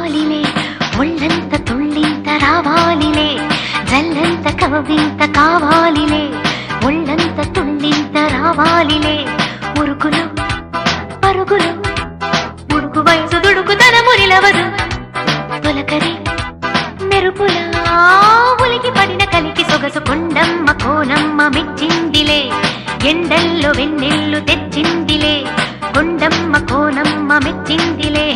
కావాలిలే ఒళ్ళంత తుళ్ళింత రావాలిలే జల్లంత కవ్వింత కావాలిలే ఒళ్ళంత తుళ్ళింత రావాలిలే ఉరుకులు పరుగులు ఉడుకు వయసు దుడుకుతన మురిలవదు తొలకరి మెరుపులా ఉలికి పడిన కలికి సొగసు కొండమ్మ కోనమ్మ మెచ్చిందిలే ఎండల్లో వెన్నెల్లు తెచ్చిందిలే కొండమ్మ కోనమ్మ మెచ్చిందిలే